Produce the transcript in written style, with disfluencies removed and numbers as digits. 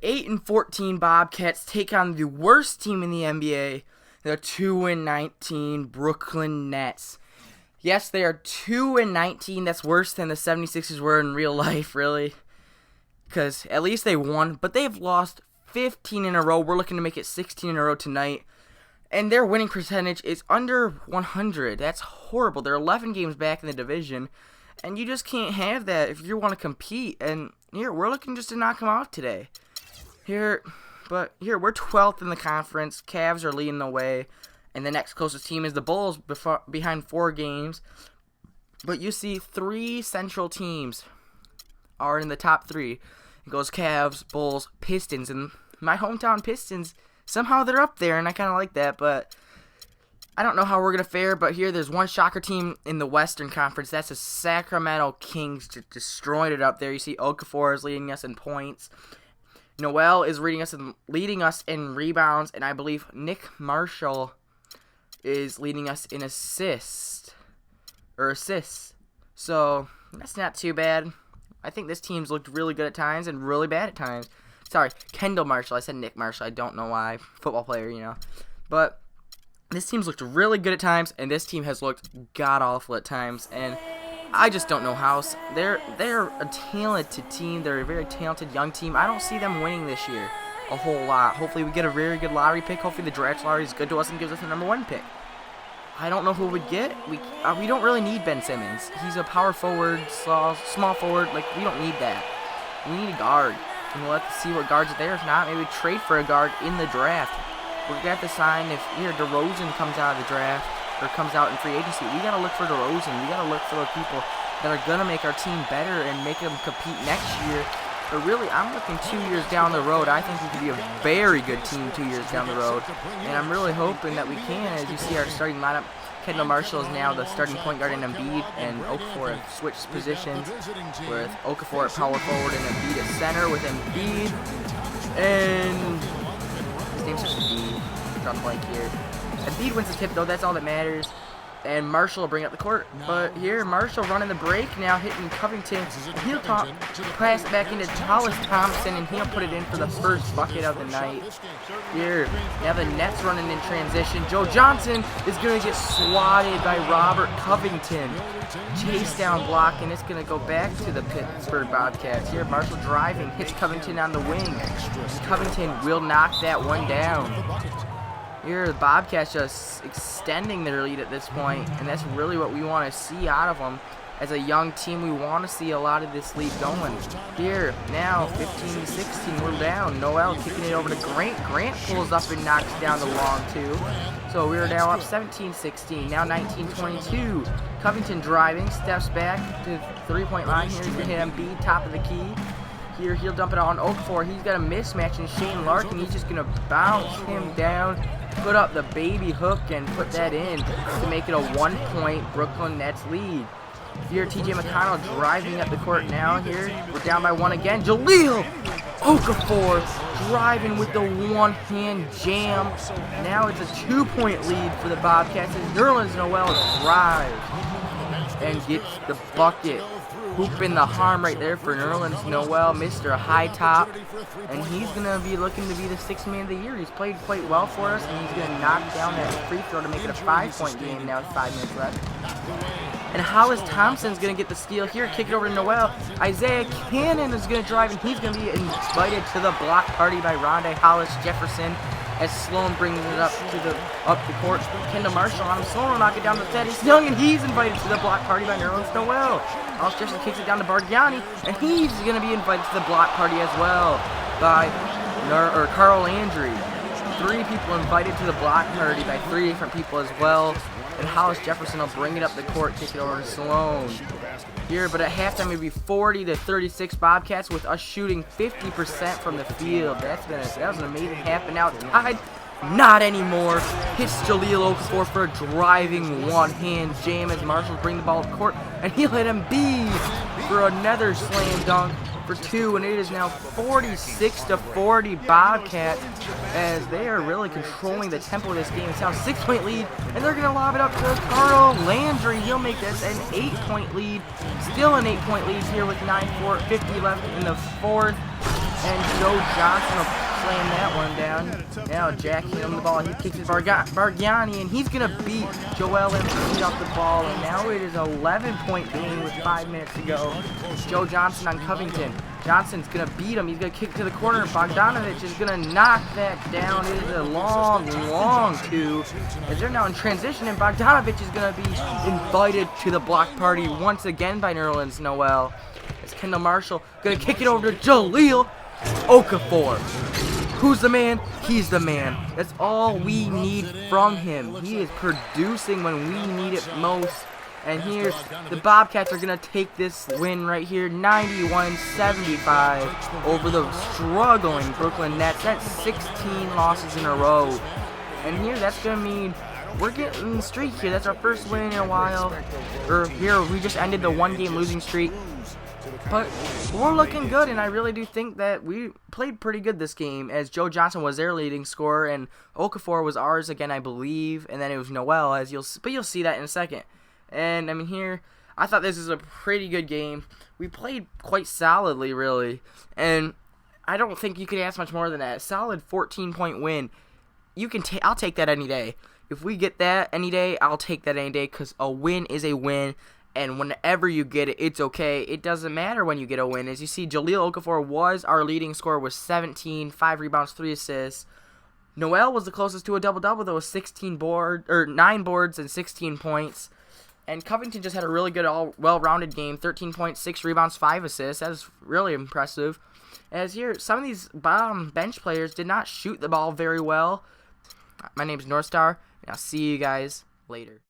8-14 Bobcats take on the worst team in the NBA, the 2-19 Brooklyn Nets. Yes, they are 2-19. That's worse than the 76ers were in real life, really. Because at least they won, but they've lost 15 in a row. We're looking to make it 16 in a row tonight. And their winning percentage is under 100. That's horrible. They're 11 games back in the division. And you just can't have that if you want to compete. And here, we're looking just to knock them off today. We're 12th in the conference. Cavs are leading the way. And the next closest team is the Bulls behind 4 games. But you see 3 central teams are in the top 3. It goes Cavs, Bulls, Pistons. And my hometown Pistons, somehow they're up there. And I kind of like that. But I don't know how we're going to fare. But here there's one shocker team in the Western Conference. That's the Sacramento Kings. Just destroyed it up there. You see Okafor is leading us in points. Noel is leading us in rebounds, and I believe Nick Marshall is leading us in assists. So that's not too bad. I think this team's looked really good at times and really bad at times. Sorry, Kendall Marshall. I said Nick Marshall. I don't know why. Football player, you know. But this team's looked really good at times, and this team has looked god-awful at times. And I just don't know how. They're a talented team. They're a very talented young team. I don't see them winning this year a whole lot. Hopefully we get a very good lottery pick. Hopefully the draft lottery is good to us and gives us the number 1 pick. I don't know who we would get. We don't really need Ben Simmons. He's a power forward, small forward. Like, we don't need that. We need a guard. And we'll have to see what guards are there. If not, maybe trade for a guard in the draft. We're going to have to sign if DeRozan comes out of the draft. Or comes out in free agency. We gotta look for DeRozan. We gotta look for the people that are gonna make our team better and make them compete next year. But really, I'm looking 2 years down the road. I think we could be a very good team 2 years down the road, and I'm really hoping that we can. As you see, our starting lineup: Kendall Marshall is now the starting point guard in Embiid, and Okafor have switched positions with Okafor at power forward and Embiid at center with Embiid. And his name starts with D. Draw the blank here. Embiid wins the tip, though. That's all that matters. And Marshall will bring up the court. But here, Marshall running the break, now hitting Covington. He'll pass it back into Hollis Thompson, and he'll put it in for the first bucket of the night. Here, now the Nets running in transition. Joe Johnson is going to get swatted by Robert Covington. Chase down block, and it's going to go back to the Pittsburgh Bobcats. Here, Marshall driving, hits Covington on the wing. Covington will knock that one down. Here, the Bobcats just extending their lead at this point, and that's really what we want to see out of them. As a young team, we want to see a lot of this lead going. Here, now, 15-16, we're down. Noel kicking it over to Grant. Grant pulls up and knocks down the long 2. So we're now up 17-16, now 19-22. Covington driving, steps back to the three-point line. Here, he's going to hit Embiid, top of the key. Here, he'll dump it on Okafor. He's got a mismatch in Shane Larkin. He's just going to bounce him down, put up the baby hook, and put that in to make it a 1-point Brooklyn Nets lead. Here, TJ McConnell driving up the court now. Here, we're down by 1 again. Jahlil Okafor driving with the one-hand jam. Now it's a 2-point lead for the Bobcats as Nerlens Noel drives and gets the bucket. Hooping the harm right there for Nerlens Noel, Mr. High Top, and he's going to be looking to be the 6th man of the year. He's played quite well for us, and he's going to knock down that free throw to make it a 5-point game now with 5 minutes left. And Hollis Thompson's going to get the steal here, kick it over to Noel. Isaiah Cannon is going to drive, and he's going to be invited to the block party by Rondé Hollis Jefferson as Sloan brings it up the court. Kendall Marshall on him. Sloan will knock it down to Thaddeus Young, and he's invited to the block party by Nerlens Noel. Hollis Jefferson kicks it down to Bargiani, and he's going to be invited to the block party as well by Carl Landry. 3 people invited to the block party by 3 different people as well. And Hollis Jefferson will bring it up the court, kick it over to Sloan. Here, but at halftime it'll be 40-36 Bobcats with us shooting 50% from the field. That was an amazing half, and now tied. Not anymore. Hits Jahlil Okafor for a driving one-hand jam as Marshall bring the ball up court, and he'll hit Embiid for another slam dunk for 2, and it is now 46-40 Bobcats as they are really controlling the tempo of this game. It's now a 6-point lead, and they're going to lob it up to Carl Landry. He'll make this an 8-point lead. Still an 8-point lead here with 9:50 left in the 4th. And Joe Johnson will slam that one down. Now Jack hit him the ball. He kicks it to Bargiani, and he's going to beat Joel Embiid off the ball. And now it is an 11-point game with 5 minutes to go. Joe Johnson on Covington. Johnson's going to beat him. He's going to kick to the corner. Bogdanovich is going to knock that down. It is a long, long two. As they're now in transition, and Bogdanovich is going to be invited to the block party once again by Nerlens Noel. As Kendall Marshall going to kick it over to Jahlil Okafor. Who's the man? He's the man. That's all we need from him. He is producing when we need it most. And here's the Bobcats are going to take this win right here, 91-75 over the struggling Brooklyn Nets. That's 16 losses in a row. And here, that's going to mean we're getting the streak here. That's our first win in a while. Here, we just ended the 1-game losing streak. But we're looking good, and I really do think that we played pretty good this game, as Joe Johnson was their leading scorer, and Okafor was ours again, I believe, and then it was Noel, but you'll see that in a second. And I mean, here, I thought this was a pretty good game. We played quite solidly, really, and I don't think you could ask much more than that. Solid 14-point win. I'll take that any day. If we get that any day, I'll take that any day, because a win is a win. And whenever you get it, it's okay. It doesn't matter when you get a win. As you see, Jahlil Okafor was our leading scorer with 17, 5 rebounds, 3 assists. Noel was the closest to a double-double, though, with 9 boards and 16 points. And Covington just had a really good, well-rounded game, 13 points, 6 rebounds, 5 assists. That was really impressive. As here, some of these bottom bench players did not shoot the ball very well. My name is Northstar, and I'll see you guys later.